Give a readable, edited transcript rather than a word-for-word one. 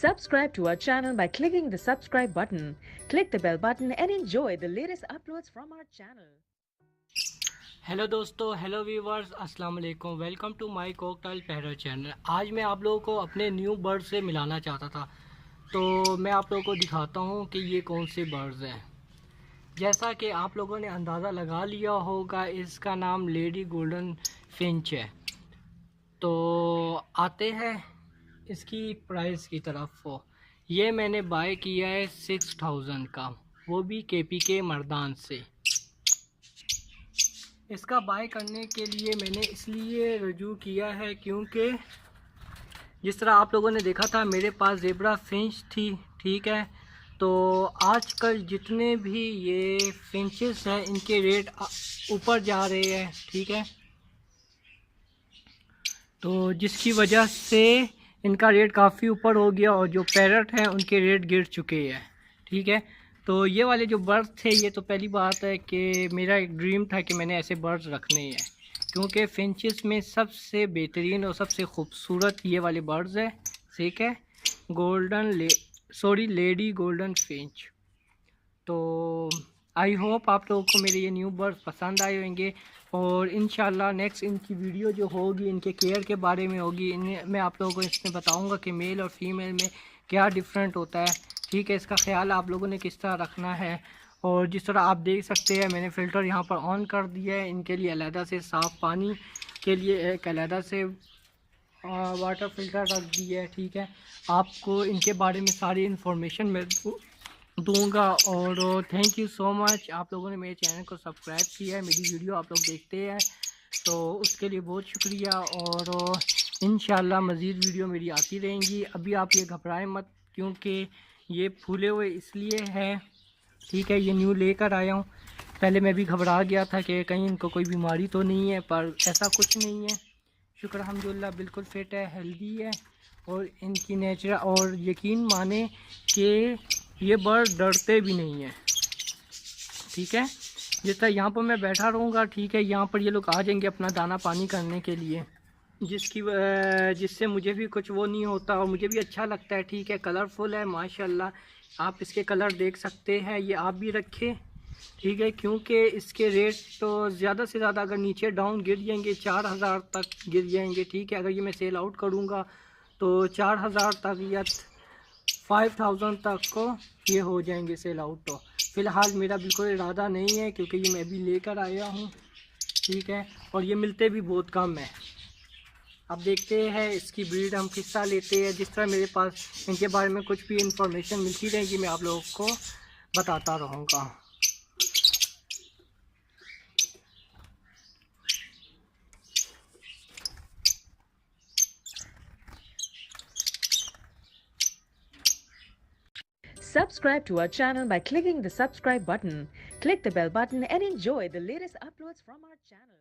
Subscribe to our channel by clicking the subscribe button. Click the bell button and enjoy the latest uploads from our channel. Hello दोस्तों, hello viewers, अस्सलाम वालेकुम। Welcome to my cocktail parrot channel. आज मैं आप लोगों को अपने new bird से मिलाना चाहता था, तो मैं आप लोगों को दिखाता हूँ कि ये कौन से बर्ड्स हैं। जैसा कि आप लोगों ने अंदाज़ा लगा लिया होगा, इसका नाम लेडी गोल्डन फिंच है। तो आते हैं इसकी प्राइस की तरफ। ये मैंने बाय किया है 6000 का, वो भी KPK मर्दान से। इसका बाय करने के लिए मैंने इसलिए रजू किया है क्योंकि जिस तरह आप लोगों ने देखा था मेरे पास ज़ेब्रा फिंच थी, ठीक है। तो आजकल जितने भी ये फिंचेस हैं इनके रेट ऊपर जा रहे हैं, ठीक है। तो जिसकी वजह से इनका रेट काफ़ी ऊपर हो गया और जो पैरट हैं उनके रेट गिर चुके हैं, ठीक है। तो ये वाले जो बर्ड्स थे, ये तो पहली बात है कि मेरा एक ड्रीम था कि मैंने ऐसे बर्ड्स रखने हैं, क्योंकि फिंचेस में सबसे बेहतरीन और सबसे खूबसूरत ये वाले बर्ड्स हैं, ठीक है। Lady golden Finch. तो आई होप आप लोगों को मेरे ये न्यू बर्ड्स पसंद आए होंगे और इंशाल्लाह नेक्स्ट इनकी वीडियो जो होगी इनके केयर के बारे में होगी। मैं आप लोगों को इसमें बताऊंगा कि मेल और फीमेल में क्या डिफरेंट होता है, ठीक है। इसका ख्याल आप लोगों ने किस तरह रखना है। और जिस तरह आप देख सकते हैं मैंने फ़िल्टर यहाँ पर ऑन कर दिया है। इनके लिए अलहदा से साफ़ पानी के लिए एक अलहदा से वाटर फ़िल्टर रख दिया है, ठीक है। आपको इनके बारे में सारी इन्फॉर्मेशन मैं दूंगा। और थैंक यू सो मच, आप लोगों ने मेरे चैनल को सब्सक्राइब किया है, मेरी वीडियो आप लोग देखते हैं, तो उसके लिए बहुत शुक्रिया। और इंशाल्लाह मज़ीद वीडियो मेरी आती रहेंगी। अभी आप ये घबराएं मत, क्योंकि ये फूले हुए इसलिए है, ठीक है। ये न्यू लेकर आया हूँ। पहले मैं भी घबरा गया था कि कहीं इनको कोई बीमारी तो नहीं है, पर ऐसा कुछ नहीं है। शुक्र अल्हम्दुलिल्लाह, बिल्कुल फिट है, हेल्दी है। और इनकी नेचर, और यकीन माने कि ये बर्ड डरते भी नहीं है, ठीक है। जिस तरह यहाँ पर मैं बैठा रहूँगा, ठीक है, यहाँ पर ये लोग आ जाएंगे अपना दाना पानी करने के लिए, जिससे मुझे भी कुछ वो नहीं होता और मुझे भी अच्छा लगता है, ठीक है। कलरफुल है माशाल्लाह, आप इसके कलर देख सकते हैं। ये आप भी रखें, ठीक है, क्योंकि इसके रेट तो ज़्यादा से ज़्यादा अगर नीचे डाउन गिर जाएंगे 4000 तक गिर जाएंगे, ठीक है। अगर ये मैं सेल आउट करूँगा तो 4000 तक या 5000 तक को ये हो जाएंगे सेल आउट। तो फ़िलहाल मेरा बिल्कुल इरादा नहीं है, क्योंकि ये मैं भी लेकर आया हूँ, ठीक है। और ये मिलते भी बहुत कम है। अब देखते हैं इसकी ब्रीड हम किस तरह लेते हैं। जिस तरह मेरे पास इनके बारे में कुछ भी इंफॉर्मेशन मिलती रहेगी मैं आप लोगों को बताता रहूँगा। Subscribe to our channel by clicking the subscribe button. Click the bell button and enjoy the latest uploads from our channel.